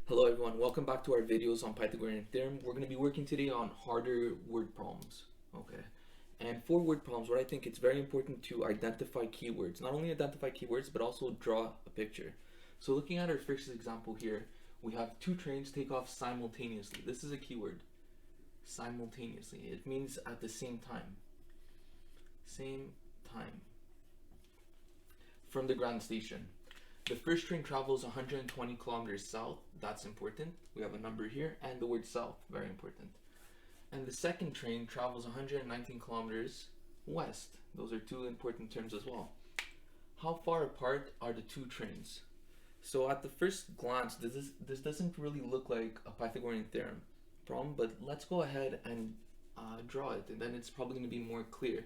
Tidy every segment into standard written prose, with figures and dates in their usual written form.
Hello everyone, welcome back to our videos on Pythagorean Theorem. We're going to be working today on harder word problems. Okay. And for word problems, what I think it's very important to identify keywords. Not only identify keywords, but also draw a picture. So looking at our first example here, we have two trains take off simultaneously. This is a keyword. Simultaneously. It means at the same time. Same time. From the ground station. The first train travels 120 kilometers south. That's important. We have a number here, and the word south, very important. And the second train travels 119 kilometers west. Those are two important terms as well. How far apart are the two trains? So at the first glance, this doesn't really look like a Pythagorean theorem problem, but let's go ahead and draw it, and then it's probably going to be more clear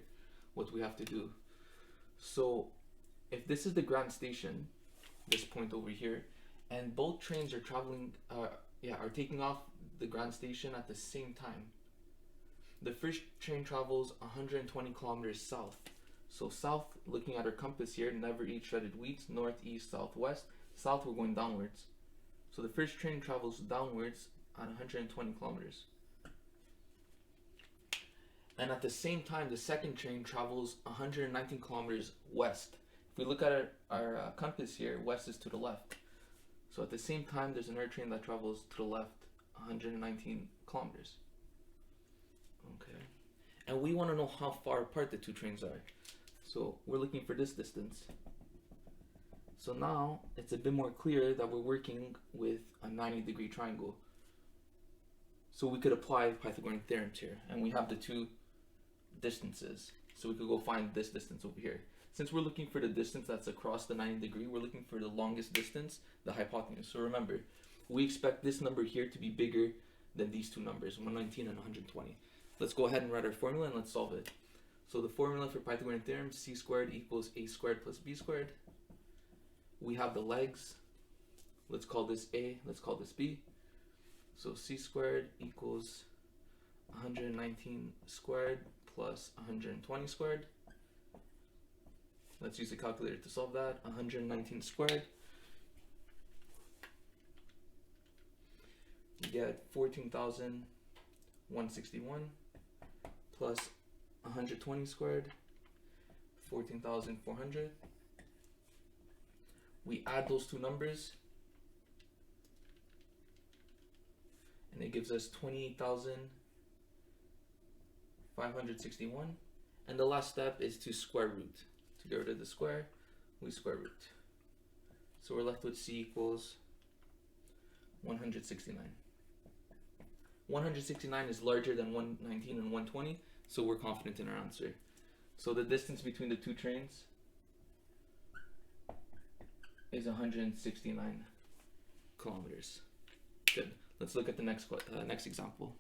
what we have to do. So if this is the ground station, this point over here, and both trains are traveling are taking off the ground station at the same time. The first train travels 120 kilometers south. So south, looking at our compass here, never eat shredded wheat, north, east, south, west. South, we're going downwards. So the first train travels downwards at 120 kilometers. And at the same time, the second train travels 119 kilometers west. If we look at our compass here, west is to the left. So at the same time, there's another train that travels to the left 119 kilometers. Okay. And we want to know how far apart the two trains are. So we're looking for this distance. So now it's a bit more clear that we're working with a 90-degree triangle. So we could apply Pythagorean theorems here. And we have the two distances. So we could go find this distance over here. Since we're looking for the distance that's across the 90 degree, we're looking for the longest distance, the hypotenuse. So remember, we expect this number here to be bigger than these two numbers, 119 and 120. Let's go ahead and write our formula and let's solve it. So the formula for Pythagorean theorem, c squared equals a squared plus b squared. We have the legs. Let's call this a, let's call this b. So c squared equals 119 squared plus 120 squared. Let's use a calculator to solve that. 119 squared. You get 14,161 plus 120 squared, 14,400. We add those two numbers, and it gives us 28,561. And the last step is to square root. To get rid of the square, we square root. So we're left with c equals 169. 169 is larger than 119 and 120, so we're confident in our answer. So the distance between the two trains is 169 kilometers. Good. Let's look at the next example.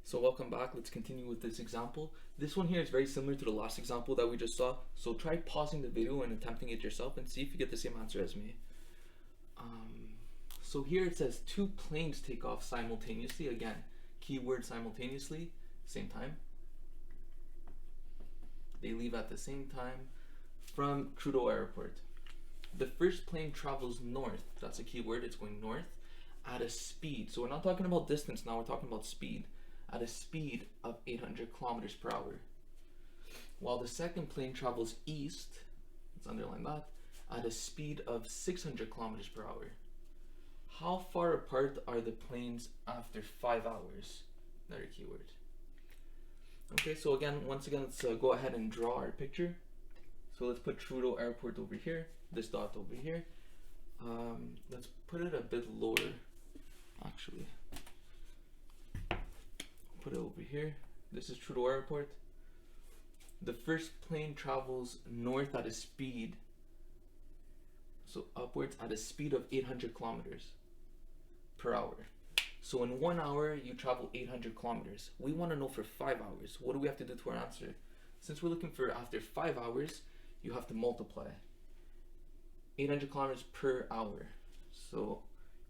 So welcome back. Let's continue with this example. This one here is very similar to the last example that we just saw. So try pausing the video and attempting it yourself and see if you get the same answer as me. So here it says two planes take off simultaneously. Again, keyword simultaneously, same time. They leave at the same time from Trudeau Airport. The first plane travels north. That's a keyword. It's going north at a speed. So we're not talking about distance now. We're talking about speed. At a speed of 800 kilometers per hour. While the second plane travels east, let's underline that, at a speed of 600 kilometers per hour. How far apart are the planes after 5 hours? Another keyword. Okay, so once again, let's go ahead and draw our picture. So let's put Trudeau Airport over here, this dot over here. Let's put it a bit lower, actually. Put it over here. This is Trudeau Airport. The first plane travels north at a speed, so upwards at a speed of 800 kilometers per hour. So in 1 hour, you travel 800 kilometers. We want to know for 5 hours. What do we have to do to our answer? Since we're looking for after 5 hours, you have to multiply 800 kilometers per hour. So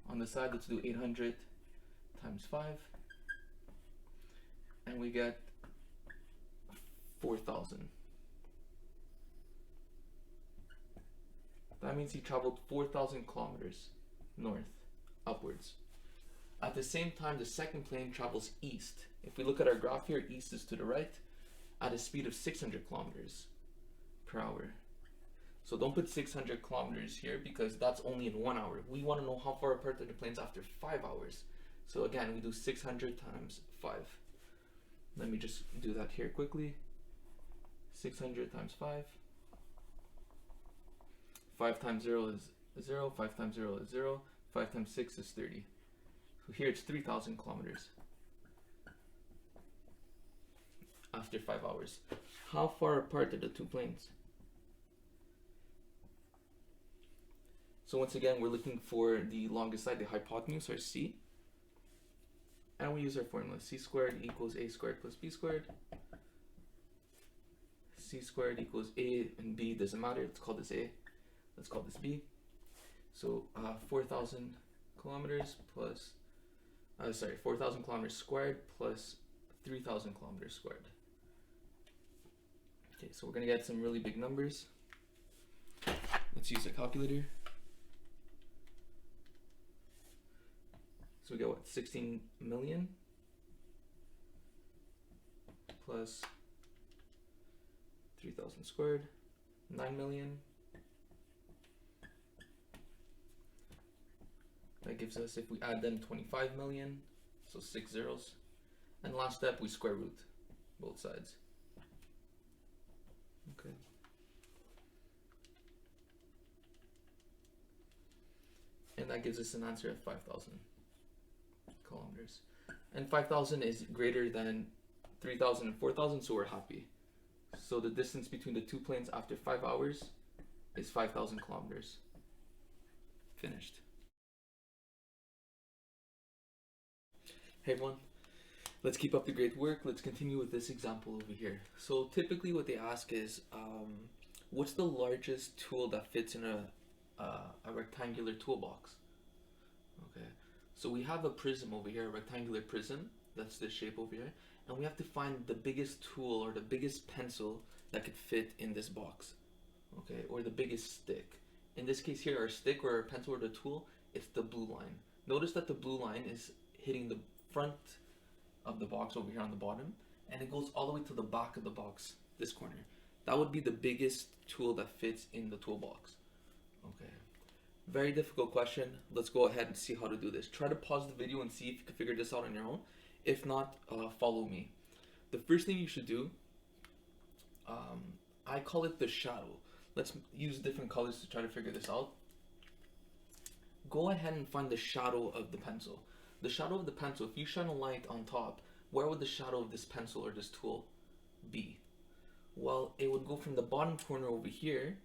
on the side, let's do 800 times 5. And we get 4,000. That means he traveled 4,000 kilometers north, upwards. At the same time, the second plane travels east. If we look at our graph here, east is to the right at a speed of 600 kilometers per hour. So don't put 600 kilometers here because that's only in 1 hour. We want to know how far apart are the planes after 5 hours. So again, we do 600 times 5. Let me just do that here quickly. 600 times 5. 5 times 0 is 0. 5 times 0 is 0. 5 times 6 is 30. So here it's 3,000 kilometers after 5 hours. How far apart are the two planes? So once again, we're looking for the longest side, the hypotenuse, or C. And we use our formula. C squared equals A squared plus B squared. C squared equals A and B doesn't matter. Let's call this A. Let's call this B. So 4,000 kilometers plus, 4,000 kilometers squared plus 3,000 kilometers squared. Okay, so we're going to get some really big numbers. Let's use a calculator. So we get what, 16 million plus 3,000 squared, 9 million. That gives us, if we add them, 25 million, so 6 zeros. And last step, we square root both sides. Okay. And that gives us an answer of 5,000 kilometers. And 5,000 is greater than 3,000 and 4,000, so we're happy. So the distance between the two planes after 5 hours is 5,000 kilometers. Finished. Hey everyone, let's keep up the great work. Let's continue with this example over here. So typically what they ask is, what's the largest tool that fits in a rectangular toolbox? Okay, so we have a prism over here, a rectangular prism, that's this shape over here, and we have to find the biggest tool or the biggest pencil that could fit in this box, okay, or the biggest stick. In this case here, our stick or our pencil or the tool, it's the blue line. Notice that the blue line is hitting the front of the box over here on the bottom, and it goes all the way to the back of the box, this corner. That would be the biggest tool that fits in the toolbox. Okay, very difficult question. Let's go ahead and see how to do this. Try to pause the video and see if you can figure this out on your own. If not, follow me. The first thing you should do, I call it the shadow. Let's use different colors to try to figure this out. Go ahead and find the shadow of the pencil. The shadow of the pencil, if you shine a light on top, where would the shadow of this pencil or this tool be? Well, it would go from the bottom corner over here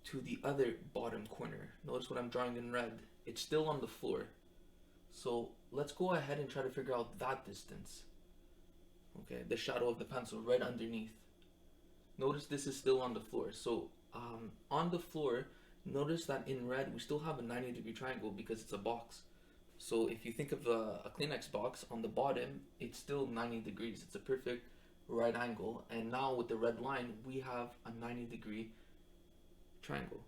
to the other bottom corner. Notice what I'm drawing in red. It's still on the floor. So let's go ahead and try to figure out that distance. Okay, the shadow of the pencil right underneath. Notice this is still on the floor. So on the floor, notice that in red we still have a 90-degree triangle because it's a box. So if you think of a Kleenex box, on the bottom it's still 90 degrees. It's a perfect right angle, and now with the red line we have a 90-degree triangle.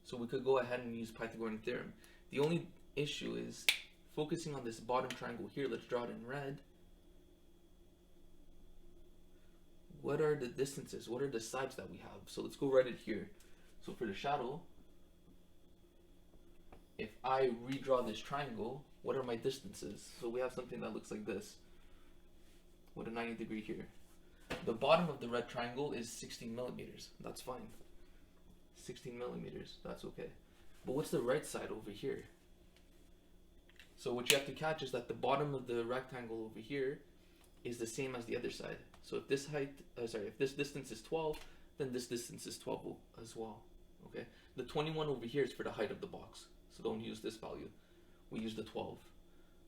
So we could go ahead and use Pythagorean Theorem. The only issue is focusing on this bottom triangle here. Let's draw it in red. What are the distances? What are the sides that we have? So let's go write it here. So for the shadow, if I redraw this triangle, what are my distances? So we have something that looks like this, with a 90-degree here. The bottom of the red triangle is 16 millimeters. That's fine. 16 millimeters, that's okay. But what's the right side over here? So what you have to catch is that the bottom of the rectangle over here is the same as the other side. So if this if this distance is 12, then this distance is 12 as well. Okay. The 21 over here is for the height of the box. So don't use this value. We use the 12.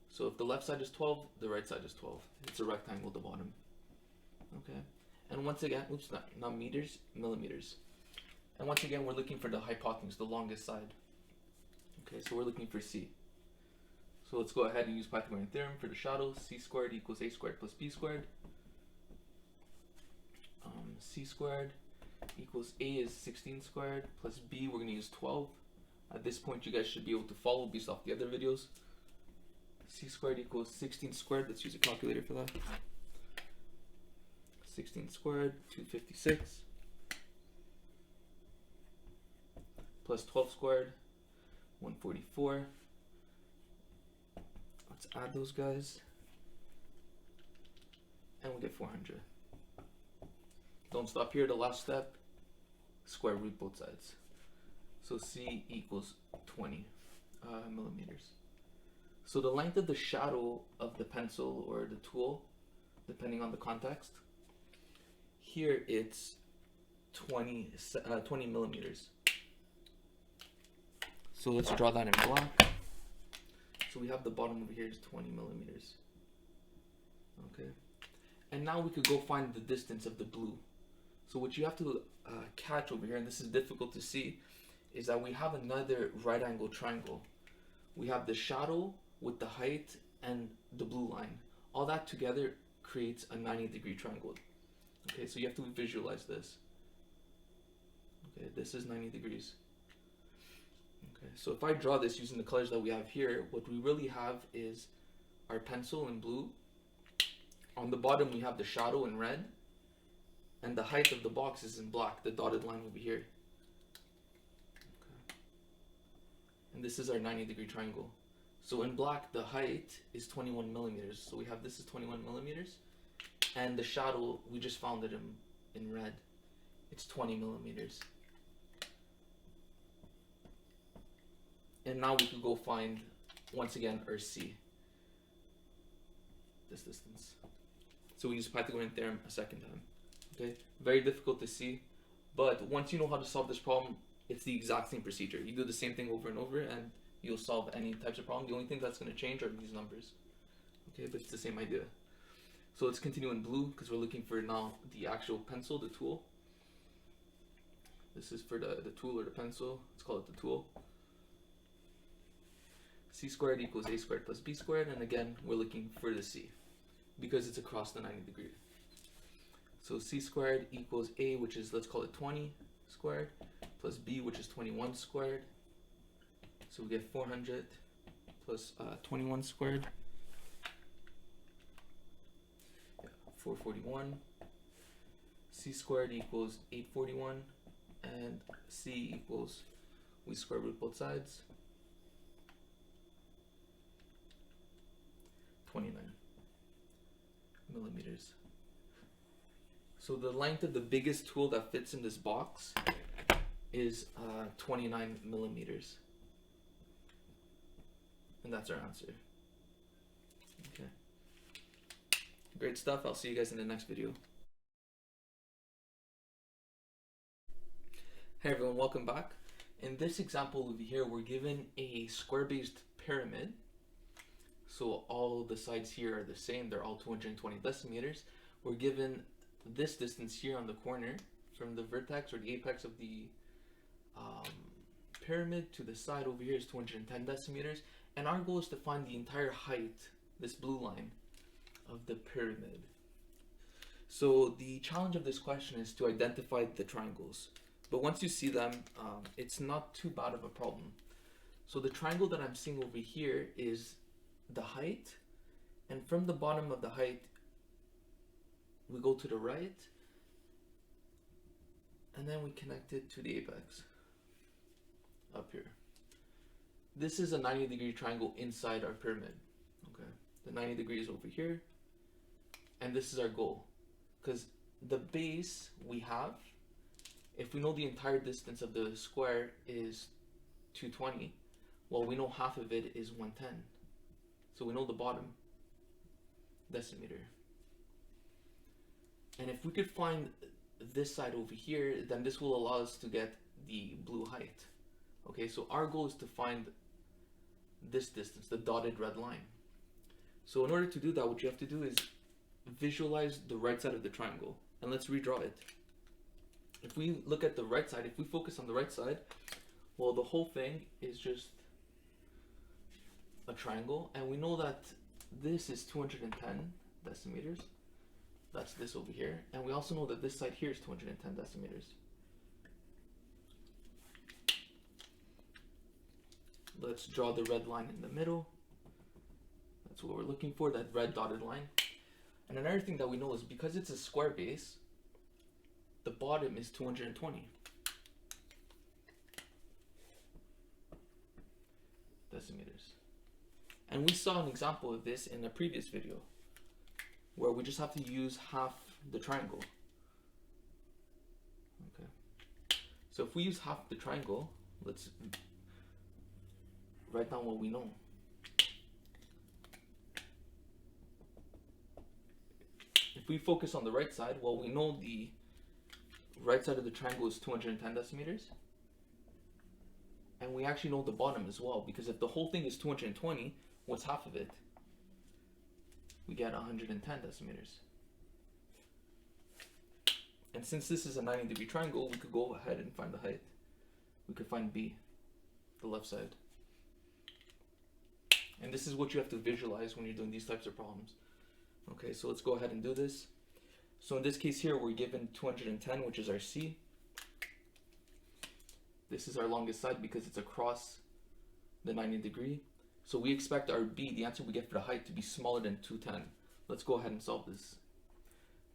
So if the left side is 12, the right side is 12. It's a rectangle at the bottom. Okay. And once again, oops, not meters, millimeters. And once again, we're looking for the hypotenuse, the longest side. Okay, so we're looking for C. So let's go ahead and use Pythagorean Theorem for the shadow. C squared equals A squared plus B squared. C squared equals A is 16 squared plus B, we're going to use 12. At this point, you guys should be able to follow based off the other videos. C squared equals 16 squared. Let's use a calculator for that. 16 squared, 256. Plus 12 squared, 144. Let's add those guys. And we get 400. Don't stop here, the last step. Square root both sides. So C equals 20 millimeters. So the length of the shadow of the pencil or the tool, depending on the context, here it's 20 millimeters. So let's draw that in black. So we have the bottom over here is 20 millimeters. Okay. And now we could go find the distance of the blue. So what you have to catch over here, and this is difficult to see, is that we have another right angle triangle. We have the shadow with the height and the blue line. All that together creates a 90-degree triangle. Okay, so you have to visualize this. Okay, this is 90 degrees. Okay, so if I draw this using the colors that we have here, what we really have is our pencil in blue. On the bottom we have the shadow in red, and the height of the box is in black, the dotted line over here. Okay. And this is our 90-degree triangle. So in black, the height is 21 millimeters. So we have this is 21 millimeters, and the shadow, we just found it in red. It's 20 millimeters. And now we could go find, once again, our C, this distance. So we use Pythagorean Theorem a second time. Okay, very difficult to see, but once you know how to solve this problem, it's the exact same procedure. You do the same thing over and over, and you'll solve any types of problem. The only thing that's going to change are these numbers. Okay, but it's the same idea. So let's continue in blue, because we're looking for now the actual pencil, the tool. This is for the tool or the pencil. Let's call it the tool. C squared equals A squared plus B squared, and again, we're looking for the C, because it's across the 90 degree. So C squared equals A, which is, let's call it 20 squared, plus B, which is 21 squared. So we get 400 plus 21 squared. Yeah, 441. C squared equals 841, and C equals, we square root both sides, 29 millimeters. So the length of the biggest tool that fits in this box is 29 millimeters. And that's our answer. Okay. Great stuff. I'll see you guys in the next video. Hey everyone, welcome back. In this example over here, we're given a square-based pyramid. So all the sides here are the same. They're all 220 decimeters. We're given this distance here on the corner from the vertex or the apex of the pyramid to the side over here is 210 decimeters. And our goal is to find the entire height, this blue line, of the pyramid. So the challenge of this question is to identify the triangles. But once you see them, it's not too bad of a problem. So the triangle that I'm seeing over here is the height, and from the bottom of the height, we go to the right, and then we connect it to the apex up here. This is a 90-degree triangle inside our pyramid. Okay, the 90 degrees over here, and this is our goal, because the base we have, if we know the entire distance of the square is 220, well, we know half of it is 110. So we know the bottom decimeter. And if we could find this side over here, then this will allow us to get the blue height. Okay, so our goal is to find this distance, the dotted red line. So in order to do that, what you have to do is visualize the right side of the triangle. And let's redraw it. If we look at the right side, if we focus on the right side, well, the whole thing is just a triangle, and we know that this is 210 decimeters. That's this over here, and we also know that this side here is 210 decimeters. Let's draw the red line in the middle. That's what we're looking for, that red dotted line. And another thing that we know is because it's a square base, the bottom is 220 decimeters. And we saw an example of this in a previous video, where we just have to use half the triangle. Okay. So if we use half the triangle, let's write down what we know. If we focus on the right side, well, we know the right side of the triangle is 210 decimeters. And we actually know the bottom as well, because if the whole thing is 220, what's half of it? We get 110 decimeters. And since this is a 90-degree triangle, we could go ahead and find the height. We could find B, the left side. And this is what you have to visualize when you're doing these types of problems. Okay, so let's go ahead and do this. So in this case here, we're given 210, which is our C. This is our longest side because it's across the 90 degree. So we expect our B, the answer we get for the height, to be smaller than 210. Let's go ahead and solve this.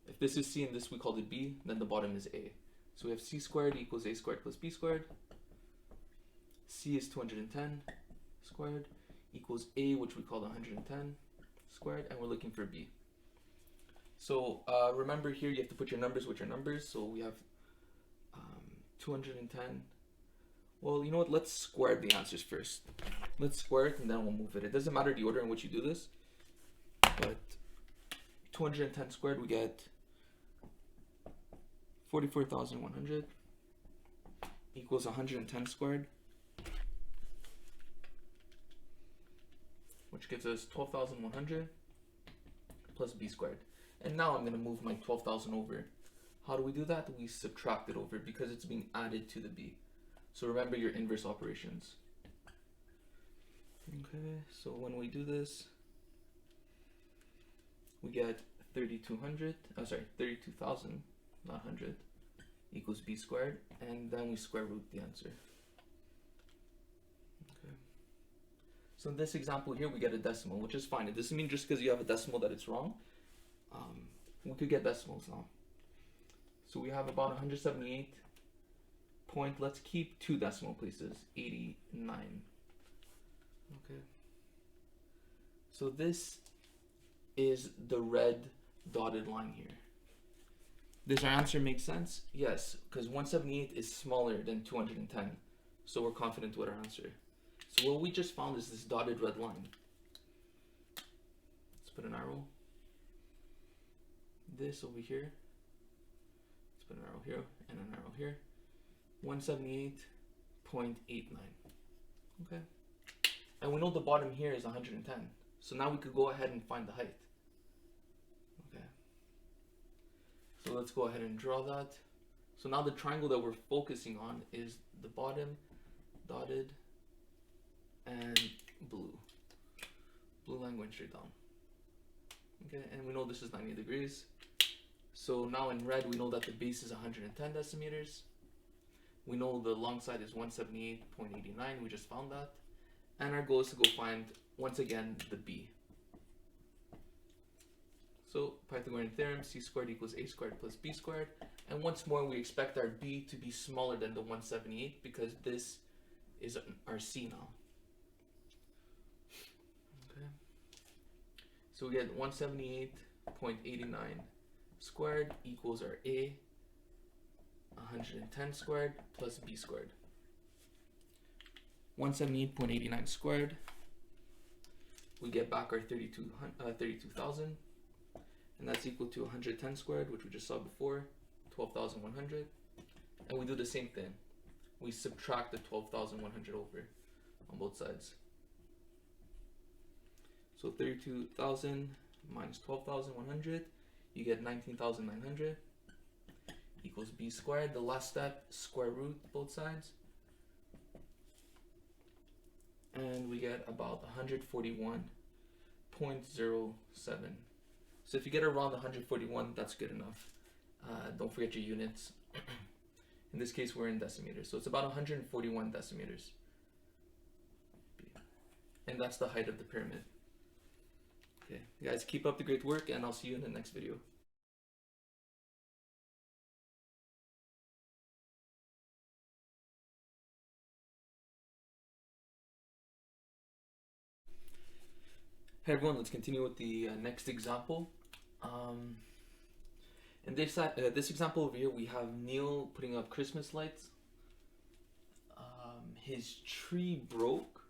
If this is C and this we call it B, then the bottom is A. So we have C squared equals A squared plus B squared. C is 210 squared equals A, which we call 110 squared, and we're looking for B. So remember here you have to put your numbers with your numbers. So we have 210. Well, you know what? Let's square the answers first. Let's square it and then we'll move it. It doesn't matter the order in which you do this, but 210 squared, we get 44,100 equals 110 squared, which gives us 12,100 plus B squared. And now I'm going to move my 12,000 over. How do we do that? We subtract it over because it's being added to the B. So remember your inverse operations. Okay, so when we do this, we get 32,000, not 100, equals B squared, and then we square root the answer. Okay. So in this example here, we get a decimal, which is fine. It doesn't mean just because you have a decimal that it's wrong. We could get decimals now. So we have about 178 point, let's keep 2 decimal places, 89. Okay. So this is the red dotted line here. Does our answer make sense? Yes, because 178 is smaller than 210. So we're confident with our answer. So what we just found is this dotted red line. Let's put an arrow. This over here. Let's put an arrow here and an arrow here. 178.89. Okay. And we know the bottom here is 110. So now we could go ahead and find the height. Okay. So let's go ahead and draw that. So now the triangle that we're focusing on is the bottom, dotted, and blue. Blue line going straight down. Okay, and we know this is 90 degrees. So now in red, we know that the base is 110 decimeters. We know the long side is 178.89. We just found that. And our goal is to go find, once again, the B. So Pythagorean Theorem, C squared equals A squared plus B squared. And once more, we expect our B to be smaller than the 178 because this is our C now. Okay. So we get 178.89 squared equals our A, 110 squared plus B squared. 178.89 squared, we get back our 32,000, and that's equal to 110 squared, which we just saw before, 12,100, and we do the same thing. We subtract the 12,100 over on both sides. So 32,000 minus 12,100, you get 19,900 equals B squared. The last step, square root both sides. And we get about 141.07. So if you get around 141, that's good enough. Don't forget your units. In this case, we're in decimeters. So it's about 141 decimeters. And that's the height of the pyramid. Okay, guys, keep up the great work, and I'll see you in the next video. Hey everyone, let's continue with the next example. In this example over here, we have Neil putting up Christmas lights. His tree broke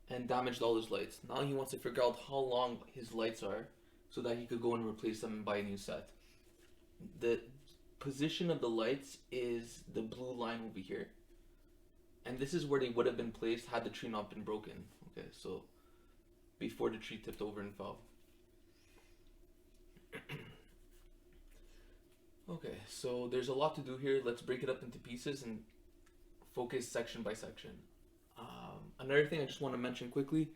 and damaged all his lights. Now he wants to figure out how long his lights are so that he could go and replace them and buy a new set. The position of the lights is the blue line over here. And this is where they would have been placed had the tree not been broken. Okay, so before the tree tipped over and fell. Okay, so there's a lot to do here. Let's break it up into pieces and focus section by section. Another thing I just want to mention quickly,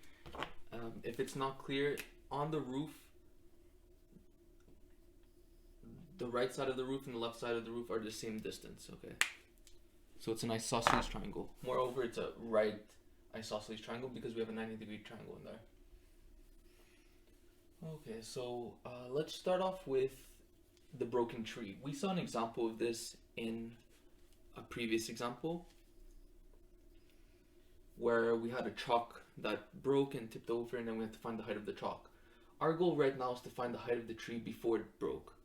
if it's not clear, on the roof, the right side of the roof and the left side of the roof are the same distance, okay? So it's an isosceles triangle. Moreover, it's a right isosceles triangle because we have a 90-degree triangle in there. Okay, so let's start off with the broken tree. We saw an example of this in a previous example where we had a chalk that broke and tipped over, and then we had to find the height of the chalk. Our goal right now is to find the height of the tree before it broke.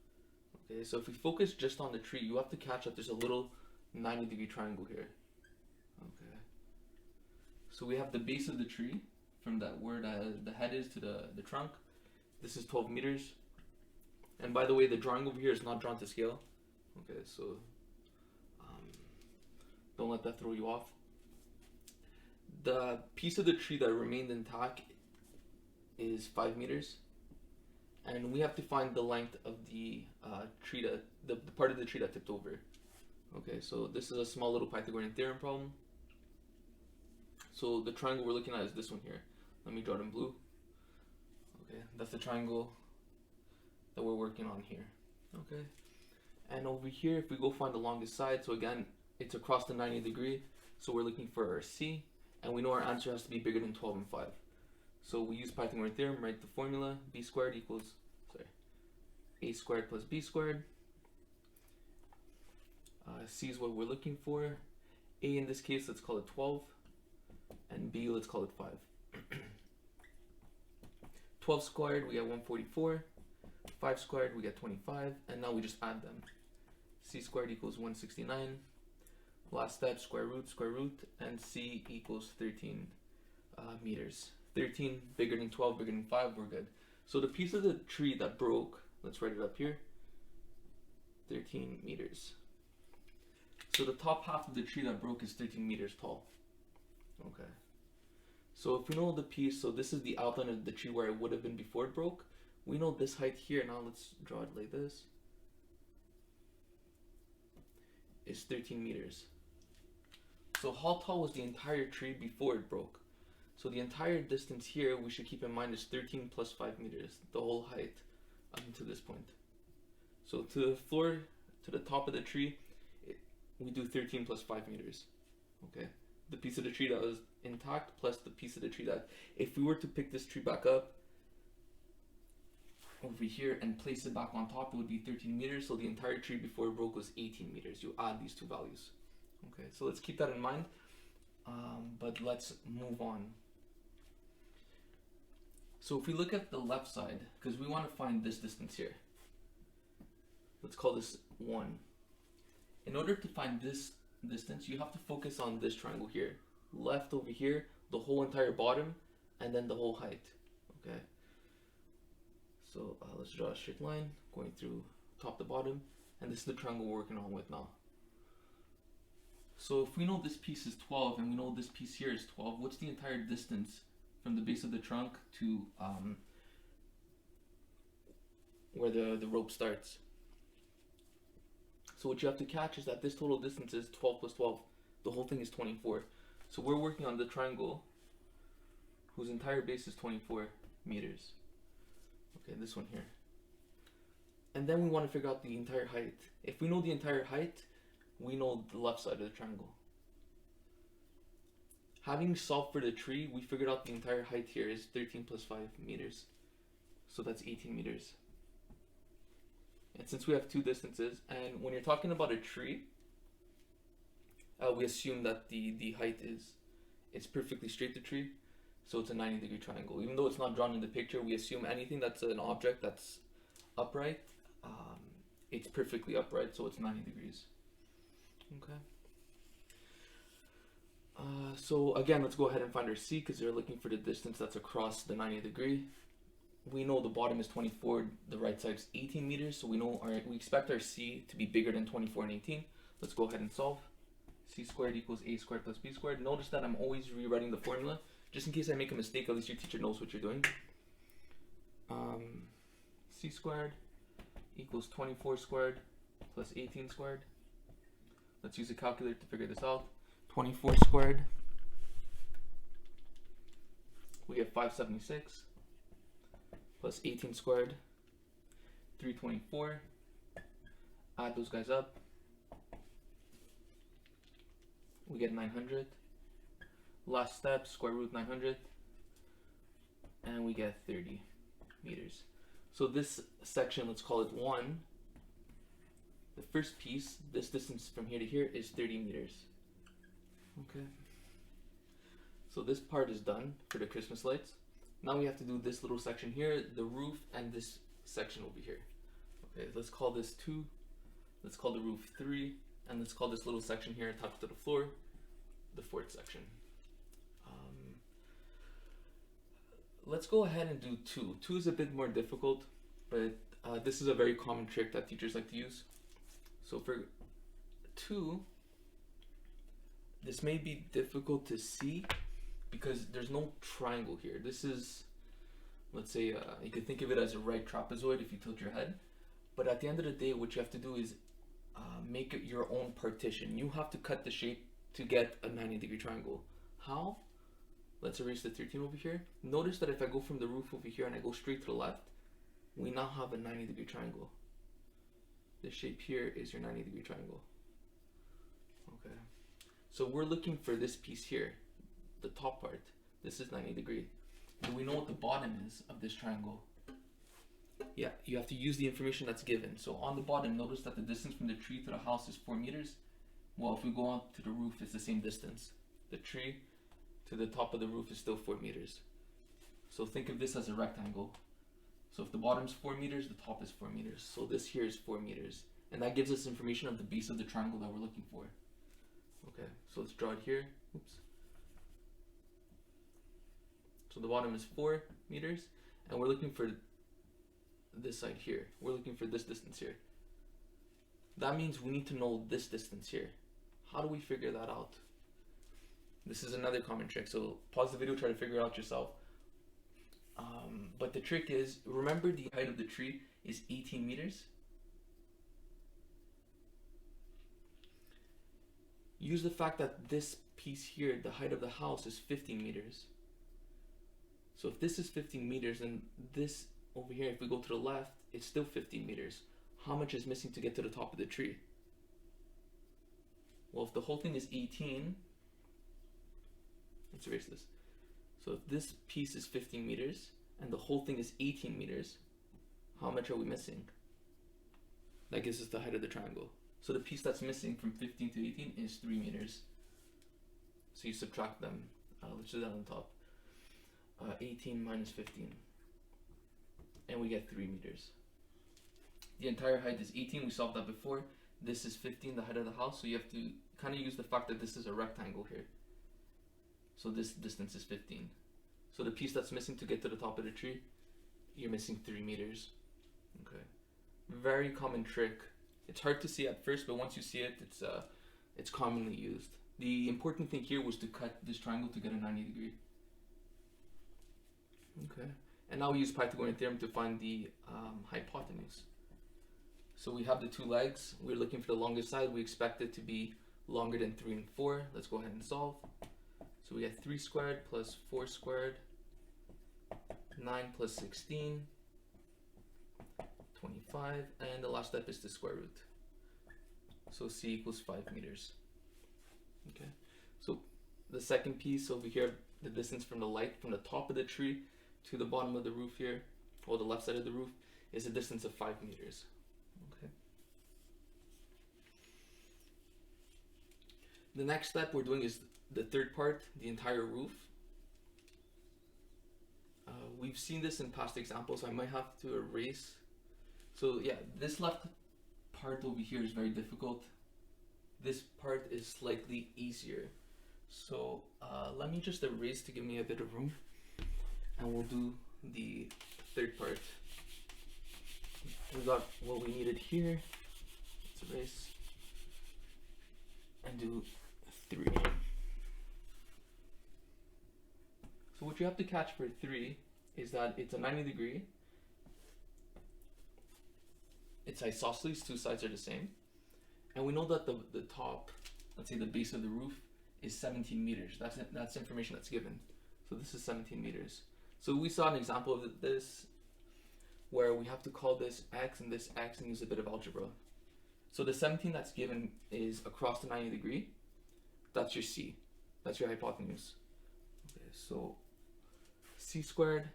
Okay, so if we focus just on the tree, you have to catch that there's a little 90-degree triangle here. Okay, so we have the base of the tree from that where the head is to the trunk. This is 12 meters. And by the way, the drawing over here is not drawn to scale. Okay, so don't let that throw you off. The piece of the tree that remained intact is 5 meters. And we have to find the length of the tree the part of the tree that tipped over. Okay, so this is a small little Pythagorean Theorem problem. So the triangle we're looking at is this one here. Let me draw it in blue. Okay, that's the triangle that we're working on here. Okay, and over here, if we go find the longest side, so again, it's across the 90-degree, so we're looking for our C, and we know our answer has to be bigger than 12 and 5. So we use Pythagorean Theorem, write the formula, b squared equals, a squared plus b squared. C is what we're looking for. A in this case, let's call it 12, and b, let's call it 5. 12 squared, we get 144. 5 squared, we get 25, and now we just add them. C squared equals 169. Last step, square root, and C equals 13 meters. 13 bigger than 12, bigger than 5, we're good. So the piece of the tree that broke, let's write it up here, 13 meters. So the top half of the tree that broke is 13 meters tall. Okay. So if we know the piece, so this is the outline of the tree where it would have been before it broke. We know this height here, now let's draw it like this, is 13 meters. So how tall was the entire tree before it broke? So the entire distance here, we should keep in mind, is 13 plus 5 meters, the whole height up to this point. So to the floor, to the top of the tree, we do 13 plus 5 meters, okay? The piece of the tree that was intact plus the piece of the tree that, if we were to pick this tree back up over here and place it back on top, it would be 13 meters. So the entire tree before it broke was 18 meters. You add these two values. Okay, so let's keep that in mind. But let's move on. So if we look at the left side, because we want to find this distance here, let's call this 1. In order to find this distance, you have to focus on this triangle here. Left over here, the whole entire bottom, and then the whole height. Okay. So let's draw a straight line going through top to bottom, and this is the triangle we're working on with now. So if we know this piece is 12 and we know this piece here is 12, what's the entire distance from the base of the trunk to where the rope starts? So what you have to catch is that this total distance is 12 plus 12. The whole thing is 24. So we're working on the triangle whose entire base is 24 meters. Okay, this one here. And then we want to figure out the entire height. If we know the entire height, we know the left side of the triangle. Having solved for the tree, we figured out the entire height here is 13 plus 5 meters. So that's 18 meters. And since we have two distances, and when you're talking about a tree, we assume that the height it's perfectly straight, the tree, so it's a 90-degree triangle. Even though it's not drawn in the picture, we assume anything that's an object that's upright, it's perfectly upright, so it's 90 degrees. Okay. So again, let's go ahead and find our C, because they're looking for the distance that's across the 90 degree. We know the bottom is 24, the right side is 18 meters, so we know we expect our C to be bigger than 24 and 18. Let's go ahead and solve. C squared equals A squared plus B squared. Notice that I'm always rewriting the formula, just in case I make a mistake, at least your teacher knows what you're doing. C squared equals 24 squared plus 18 squared. Let's use a calculator to figure this out. 24 squared, we get 576, plus 18 squared, 324. Add those guys up, we get 900. Last step, square root 900, and we get 30 meters. So this section, let's call it 1. The first piece, this distance from here to here, is 30 meters. Okay. So this part is done for the Christmas lights. Now we have to do this little section here, the roof, and this section over here. Okay, let's call this 2. Let's call the roof 3, and let's call this little section here attached to the floor the 4th section. Let's go ahead and do 2. 2 is a bit more difficult, but this is a very common trick that teachers like to use. So for 2, this may be difficult to see because there's no triangle here. This is, let's say, you could think of it as a right trapezoid if you tilt your head. But at the end of the day, what you have to do is make it your own partition. You have to cut the shape to get a 90-degree triangle. How? Let's erase the 13 over here. Notice that if I go from the roof over here and I go straight to the left, we now have a 90-degree triangle. This shape here is your 90-degree triangle. Okay. So we're looking for this piece here, the top part. This is 90 degree. Do we know what the bottom is of this triangle? Yeah, you have to use the information that's given. So on the bottom, notice that the distance from the tree to the house is 4 meters. Well, if we go on to the roof, it's the same distance. The tree to the top of the roof is still 4 meters. So think of this as a rectangle. So if the bottom is 4 meters, the top is 4 meters. So this here is 4 meters. And that gives us information of the base of the triangle that we're looking for. Okay, so let's draw it here. Oops. So the bottom is 4 meters, and we're looking for this side here. We're looking for this distance here. That means we need to know this distance here. How do we figure that out? This is another common trick, so pause the video, try to figure it out yourself. But the trick is, remember the height of the tree is 18 meters. Use the fact that this piece here, the height of the house, is 15 meters. So if this is 15 meters, then this over here, if we go to the left, it's still 15 meters. How much is missing to get to the top of the tree? Well, if the whole thing is 18, let's erase this. So if this piece is 15 meters and the whole thing is 18 meters, how much are we missing? That gives us the height of the triangle. So the piece that's missing from 15 to 18 is 3 meters. So you subtract them. Let's do that on top. 18 minus 15. And we get 3 meters. The entire height is 18. We solved that before. This is 15, the height of the house. So you have to kind of use the fact that this is a rectangle here. So this distance is 15. So the piece that's missing to get to the top of the tree, you're missing 3 meters. Okay. Very common trick. It's hard to see at first, but once you see it, it's commonly used. The important thing here was to cut this triangle to get a 90 degree. Okay. And now we use Pythagorean Theorem to find the hypotenuse. So we have the 2 legs. We're looking for the longest side. We expect it to be longer than 3 and 4. Let's go ahead and solve. So we get 3 squared plus 4 squared, 9 plus 16, 25, and the last step is the square root. So C equals 5 meters. Okay. So the second piece over here, the distance from the light from the top of the tree to the bottom of the roof here, or the left side of the roof, is a distance of 5 meters. Okay. The next step we're doing is the third part, the entire roof. We've seen this in past examples, so I might have to erase. So yeah, this left part over here is very difficult. This part is slightly easier. So let me just erase to give me a bit of room, and we'll do the third part. We got what we needed here. Let's erase and do 3. So what you have to catch for 3 is that it's a 90-degree. It's isosceles, 2 sides are the same. And we know that the top, let's say the base of the roof, is 17 meters. That's information that's given. So this is 17 meters. So we saw an example of this where we have to call this x and this x and use a bit of algebra. So the 17 that's given is across the 90-degree. That's your c. That's your hypotenuse. Okay, so c squared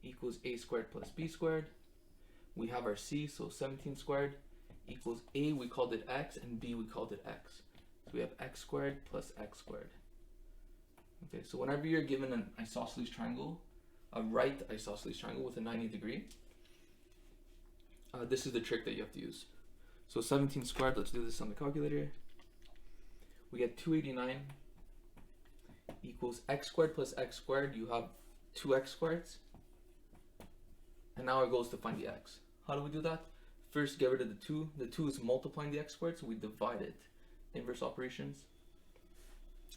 equals a squared plus b squared. We have our c, so 17 squared equals a, we called it x, and b, we called it x. So we have x squared plus x squared. Okay, so whenever you're given an isosceles triangle, a right isosceles triangle with a 90-degree, this is the trick that you have to use. So 17 squared, let's do this on the calculator. We get 289 equals x squared plus x squared. You have 2x squareds. And now our goal is to find the x. How do we do that? First, get rid of the 2. The 2 is multiplying the x squared, so we divide it. Inverse operations.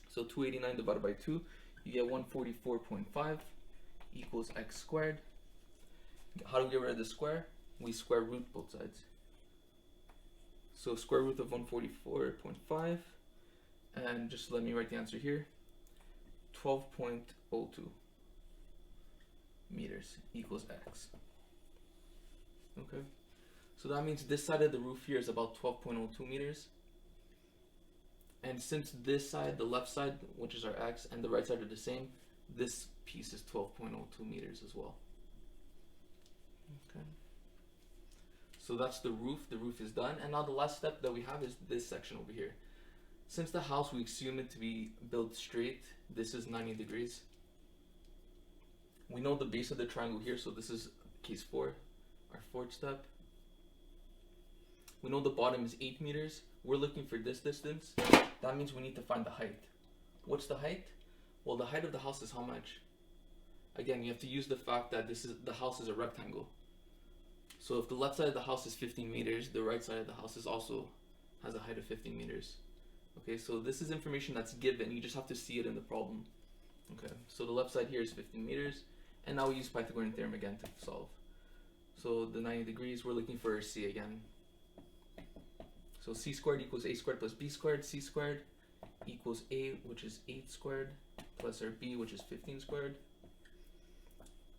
So 289 divided by 2, you get 144.5 equals x squared. How do we get rid of the square? We square root both sides. So square root of 144.5, and just let me write the answer here. 12.02 meters equals x. Okay, so that means this side of the roof here is about 12.02 meters. And since this side, the left side, which is our x, and the right side are the same, this piece is 12.02 meters as well. Okay. So that's the roof. The roof is done. And now the last step that we have is this section over here. Since the house, we assume it to be built straight, this is 90 degrees. We know the base of the triangle here, so this is case 4, our fourth step. We know the bottom is 8 meters. We're looking for this distance. That means we need to find the height. What's the height? Well, the height of the house is how much? Again, you have to use the fact that the house is a rectangle. So if the left side of the house is 15 meters, the right side of the house is also has a height of 15 meters. Okay, so this is information that's given. You just have to see it in the problem. Okay, so the left side here is 15 meters. And now we use Pythagorean Theorem again to solve. So the 90 degrees, we're looking for c again. So c squared equals a squared plus b squared. C squared equals a, which is 8 squared, plus our b, which is 15 squared.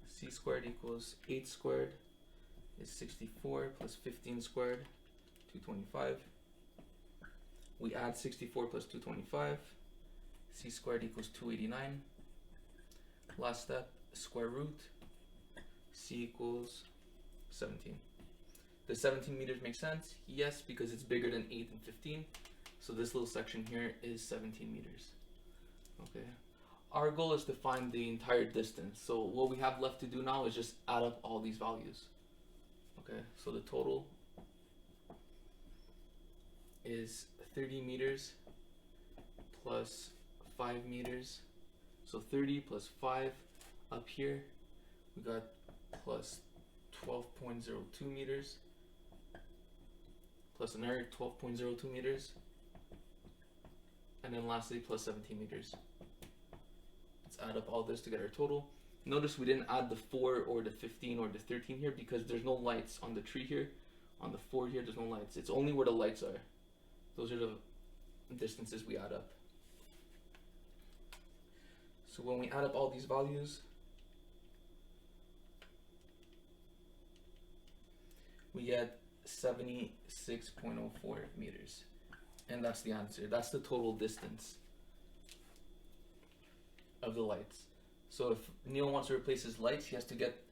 C squared equals 8 squared is 64 plus 15 squared, 225. We add 64 plus 225. C squared equals 289. Last step, square root. C equals 17. Does 17 meters make sense? Yes, because it's bigger than 8 and 15. So this little section here is 17 meters. Okay. Our goal is to find the entire distance. So what we have left to do now is just add up all these values. Okay, so the total is 30 meters plus 5 meters. So 30 plus 5 up here, we got plus 12.02 meters plus another 12.02 meters, and then lastly plus 17 meters. Let's add up all this to get our total. Notice we didn't add the 4 or the 15 or the 13 here because there's no lights on the tree here. On the 4 here, there's no lights. It's only where the lights are. Those are the distances we add up. So when we add up all these values, we get 76.04 meters. And that's the answer. That's the total distance of the lights. So if Neil wants to replace his lights, he has to get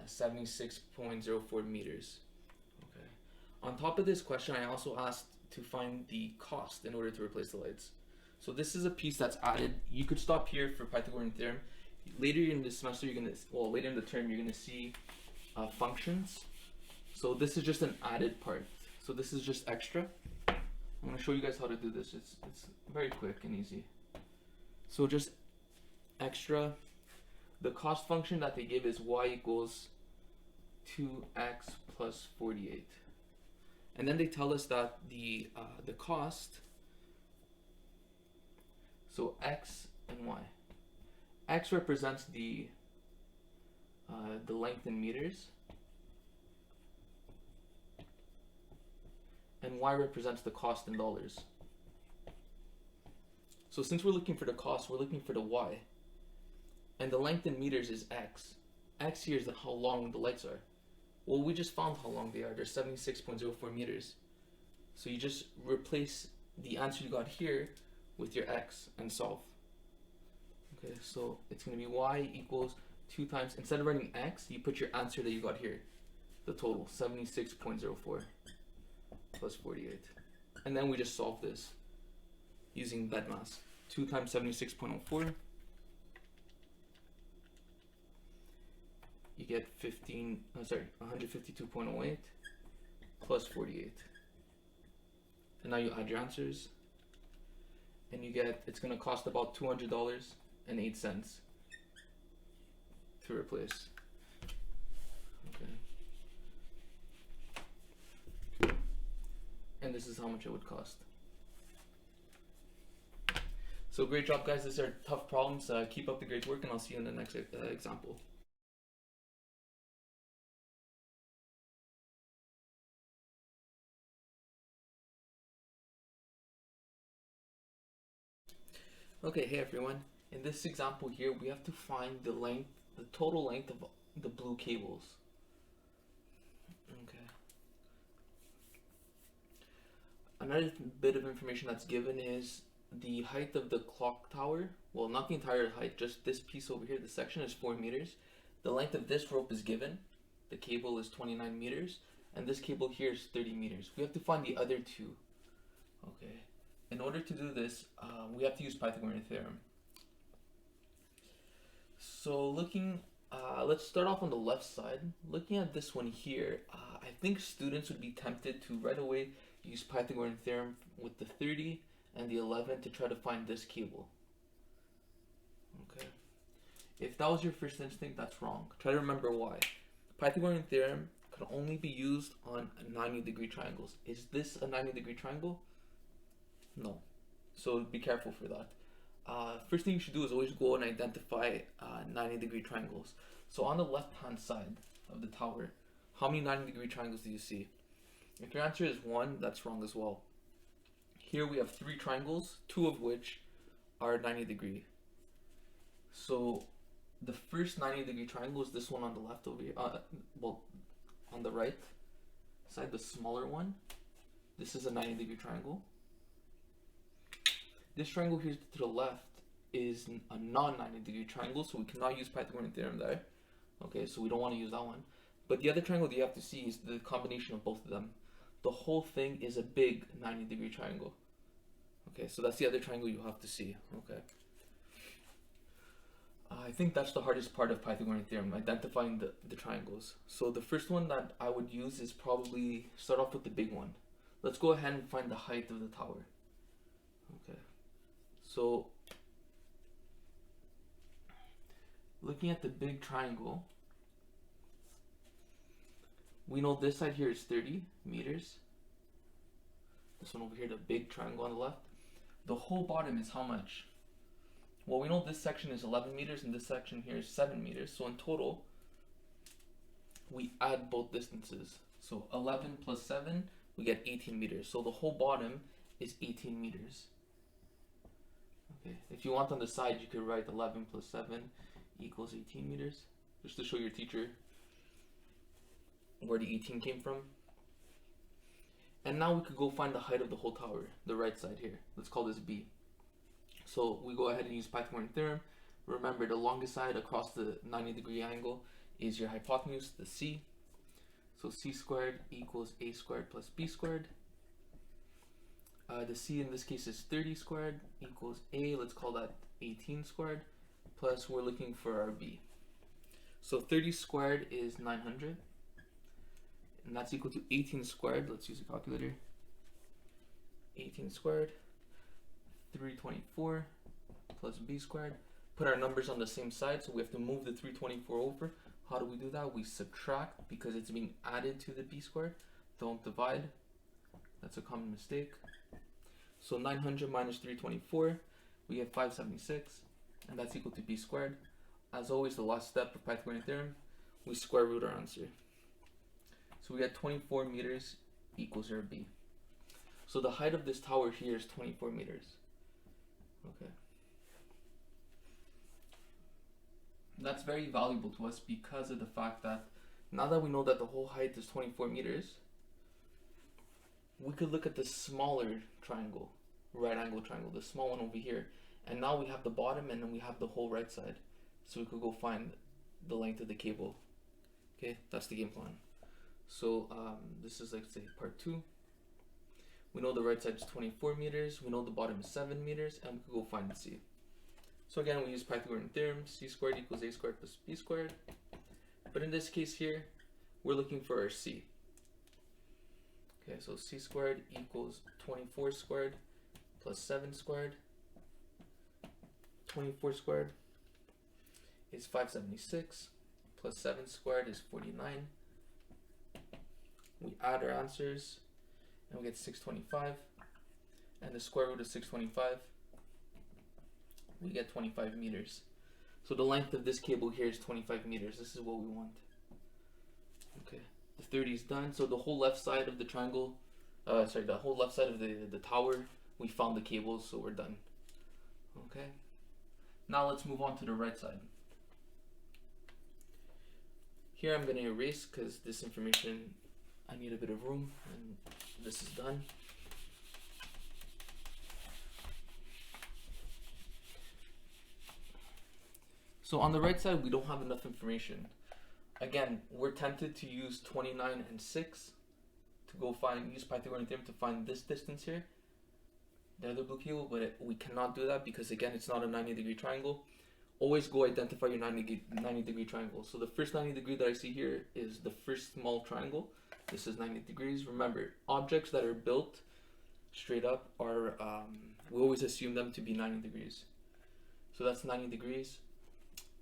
76.04 meters. Okay. On top of this question, I also asked to find the cost in order to replace the lights. So this is a piece that's added. You could stop here for Pythagorean Theorem. Later in the semester, later in the term, you're gonna see functions. So this is just an added part. So this is just extra. I'm gonna show you guys how to do this. It's very quick and easy. So just extra. The cost function that they give is y equals 2x plus 48. And then they tell us that the cost, so x and y. X represents the length in meters, and y represents the cost in dollars. So since we're looking for the cost, we're looking for the y. And the length in meters is x. X here is how long the lights are. Well, we just found how long they are. They're 76.04 meters. So you just replace the answer you got here with your x and solve. Okay, so it's going to be y equals 2 times, instead of writing x, you put your answer that you got here, the total, 76.04 plus 48. And then we just solve this using BEDMAS. 2 times 76.04, you get 152.08 plus 48. And now you add your answers, and you get, it's going to cost about $200.08 to replace. Okay. And this is how much it would cost. So great job, guys. These are tough problems. Keep up the great work, and I'll see you in the next example. Okay, hey everyone. In this example here, we have to find the total length of the blue cables. Okay. Another bit of information that's given is the height of the clock tower. Well, not the entire height, just this piece over here, this section is 4 meters. The length of this rope is given. The cable is 29 meters, and this cable here is 30 meters. We have to find the other two. Okay. In order to do this, we have to use Pythagorean Theorem. So let's start off on the left side. Looking at this one here, I think students would be tempted to right away use Pythagorean Theorem with the 30 and the 11 to try to find this cable. Okay. If that was your first instinct, that's wrong. Try to remember why. Pythagorean Theorem can only be used on 90-degree triangles. Is this a 90-degree triangle? No. So be careful for that. First thing you should do is always go and identify 90-degree triangles. So on the left-hand side of the tower, how many 90-degree triangles do you see? If your answer is 1, that's wrong as well. Here we have 3 triangles, 2 of which are 90-degree. So the first 90-degree triangle is this one on the left over here. Well, on the right side, the smaller one. This is a 90-degree triangle. This triangle here to the left is a non-90-degree triangle, so we cannot use Pythagorean Theorem there. Okay, so we don't want to use that one. But the other triangle that you have to see is the combination of both of them. The whole thing is a big 90-degree triangle. Okay, so that's the other triangle you have to see. Okay. I think that's the hardest part of Pythagorean Theorem, identifying the triangles. So the first one that I would use is probably start off with the big one. Let's go ahead and find the height of the tower. Okay. So, looking at the big triangle, we know this side here is 30 meters. This one over here, the big triangle on the left. The whole bottom is how much? Well, we know this section is 11 meters and this section here is 7 meters. So in total, we add both distances. So 11 plus 7, we get 18 meters. So the whole bottom is 18 meters. Okay. If you want on the side, you could write 11 plus 7 equals 18 meters, just to show your teacher where the 18 came from. And now we could go find the height of the whole tower, the right side here. Let's call this B. So we go ahead and use Pythagorean Theorem. Remember, the longest side across the 90-degree angle is your hypotenuse, the c. So c squared equals a squared plus b squared. The c in this case is 30 squared equals a, let's call that 18 squared, plus we're looking for our b. So 30 squared is 900, and that's equal to 18 squared. Let's use a calculator. 18 squared, 324 plus b squared. Put our numbers on the same side, so we have to move the 324 over. How do we do that? We subtract because it's being added to the b squared. Don't divide. That's a common mistake. So 900 minus 324, we get 576, and that's equal to b squared. As always, the last step of Pythagorean Theorem, we square root our answer. So we get 24 meters equals our b. So the height of this tower here is 24 meters. Okay. That's very valuable to us because of the fact that now that we know that the whole height is 24 meters, we could look at the smaller triangle, right angle triangle, the small one over here. And now we have the bottom and then we have the whole right side. So we could go find the length of the cable. Okay, that's the game plan. So this is, like, say, part 2. We know the right side is 24 meters, we know the bottom is 7 meters, and we could go find the c. So again, we use Pythagorean Theorem, c squared equals a squared plus b squared. But in this case here, we're looking for our c. Okay, so c squared equals 24 squared plus 7 squared. 24 squared is 576 plus 7 squared is 49. We add our answers and we get 625, and the square root of 625, we get 25 meters. So the length of this cable here is 25 meters. This is what we want. Okay, the 30 is done. So the whole left side of the triangle, the whole left side of the tower, we found the cables, so we're done. Okay, now let's move on to the right side. Here I'm going to erase because this information, I need a bit of room, and this is done. So on the right side, we don't have enough information. Again, we're tempted to use 29 and 6 to go use Pythagorean Theorem to find this distance here, the other blue cable, but we cannot do that because, again, it's not a 90-degree triangle. Always go identify your 90-degree triangle. So the first 90 degree that I see here is the first small triangle. This is 90 degrees. Remember, objects that are built straight up are, we always assume them to be 90 degrees. So that's 90 degrees.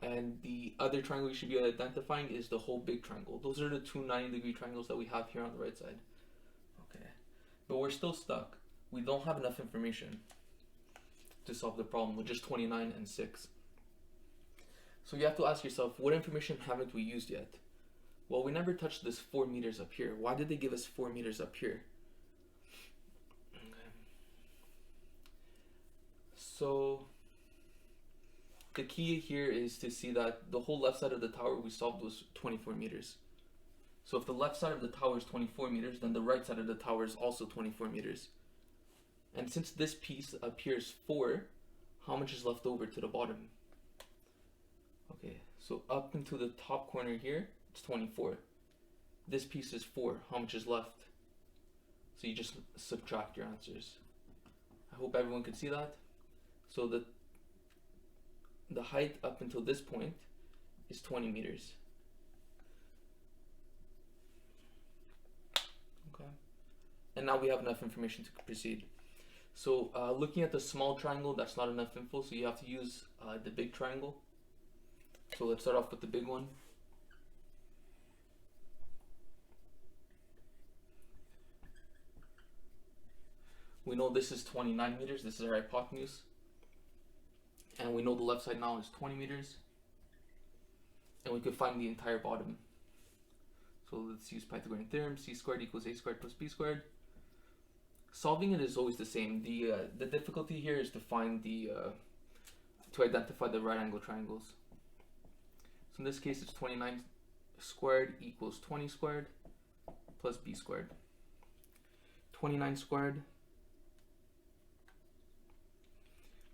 And the other triangle you should be identifying is the whole big triangle. Those are the two 90-degree triangles that we have here on the right side. Okay, but we're still stuck. We don't have enough information to solve the problem with just 29 and 6. So you have to ask yourself, what information haven't we used yet? Well, we never touched this 4 meters up here. Why did they give us 4 meters up here? Okay. So the key here is to see that the whole left side of the tower we solved was 24 meters. So if the left side of the tower is 24 meters, then the right side of the tower is also 24 meters. And since this piece up here is 4, how much is left over to the bottom? Okay, so up into the top corner here, it's 24. This piece is 4. How much is left? So you just subtract your answers. I hope everyone can see that. So the height up until this point is 20 meters. Okay. And now we have enough information to proceed. So looking at the small triangle, that's not enough info, so you have to use the big triangle. So let's start off with the big one. We know this is 29 meters, this is our hypotenuse. And we know the left side now is 20 meters. And we could find the entire bottom. So let's use Pythagorean Theorem, c squared equals a squared plus b squared. Solving it is always the same. The difficulty here is to find to identify the right angle triangles. So in this case, it's 29 squared equals 20 squared plus b squared. 29 squared,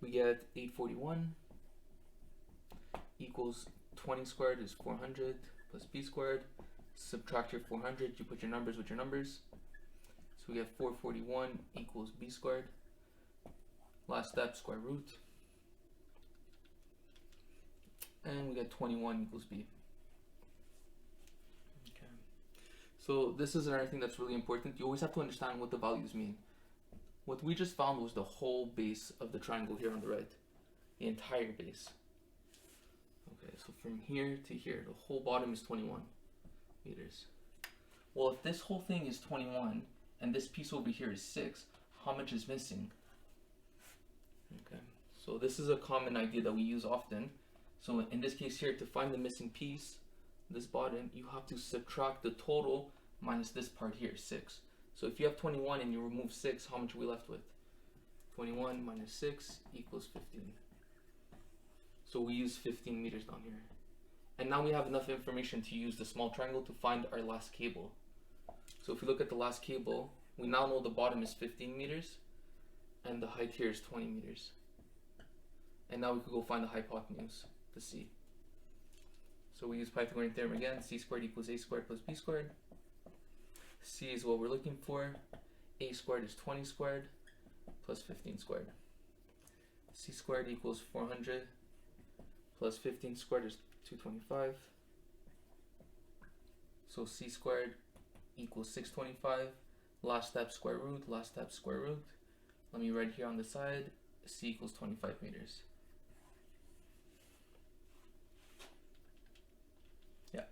we get 841 equals 20 squared is 400 plus b squared. Subtract your 400, you put your numbers with your numbers. So we get 441 equals b squared. Last step, square root. And we get 21 equals b. Okay. So this is another thing that's really important. You always have to understand what the values mean. What we just found was the whole base of the triangle here on the right. The entire base. Okay, so from here to here, the whole bottom is 21 meters. Well, if this whole thing is 21 and this piece over here is 6, how much is missing? Okay, so this is a common idea that we use often. So in this case here, to find the missing piece, this bottom, you have to subtract the total minus this part here, 6. So if you have 21 and you remove 6, how much are we left with? 21 minus 6 equals 15. So we use 15 meters down here. And now we have enough information to use the small triangle to find our last cable. So if we look at the last cable, we now know the bottom is 15 meters and the height here is 20 meters. And now we could go find the hypotenuse, the c. So we use Pythagorean Theorem again, c squared equals a squared plus b squared. C is what we're looking for. A squared is 20 squared plus 15 squared. C squared equals 400 plus 15 squared is 225. So c squared equals 625. Last step, square root. Last step, square root. Let me write here on the side, c equals 25 meters. Yeah.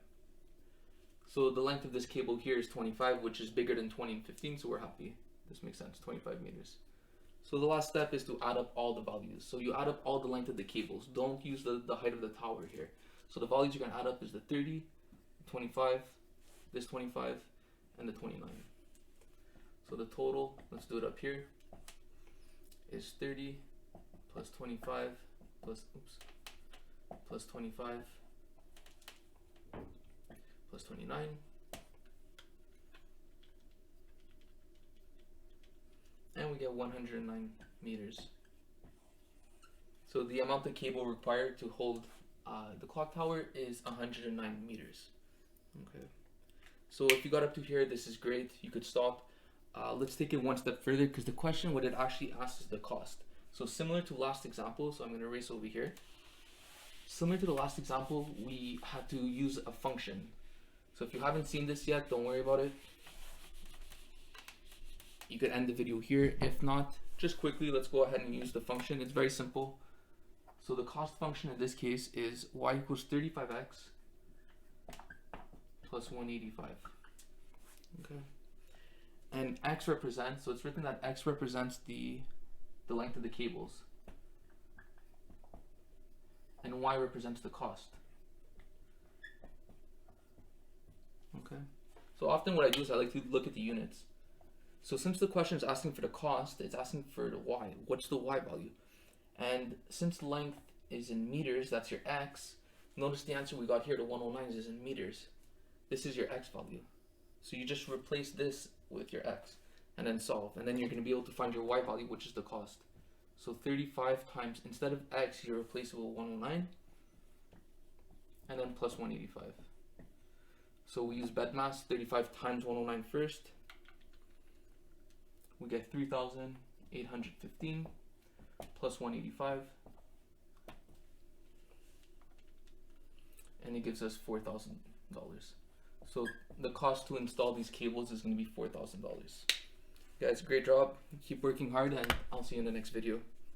So the length of this cable here is 25, which is bigger than 20 and 15, so we're happy. This makes sense, 25 meters. So the last step is to add up all the values. So you add up all the length of the cables. Don't use the height of the tower here. So the values you're going to add up is the 30, 25, this 25, and the 29. So the total, let's do it up here, is 30 plus 25 plus 25 plus 29. And we get 109 meters. So the amount of cable required to hold the clock tower is 109 meters. Okay. So if you got up to here, this is great. You could stop. Let's take it one step further, because the question, what it actually asks is the cost. So similar to last example, so I'm going to erase over here. Similar to the last example, we had to use a function. So if you haven't seen this yet, don't worry about it. You could end the video here. If not, just quickly, let's go ahead and use the function. It's very simple. So the cost function in this case is y equals 35x plus 185. Okay. And x represents, so it's written that x represents the length of the cables. And y represents the cost. Okay. So often what I do is I like to look at the units. So since the question is asking for the cost, it's asking for the y. What's the y value? And since length is in meters, that's your x. Notice the answer we got here, the 109 is in meters. This is your x value. So you just replace this with your x and then solve. And then you're going to be able to find your y value, which is the cost. So 35 times, instead of x, you replace it with 109 and then plus 185. So we use bedmass, 35 times 109 first. We get 3,815 plus 185, and it gives us $4,000. So the cost to install these cables is going to be $4,000. Guys, great job. Keep working hard, and I'll see you in the next video.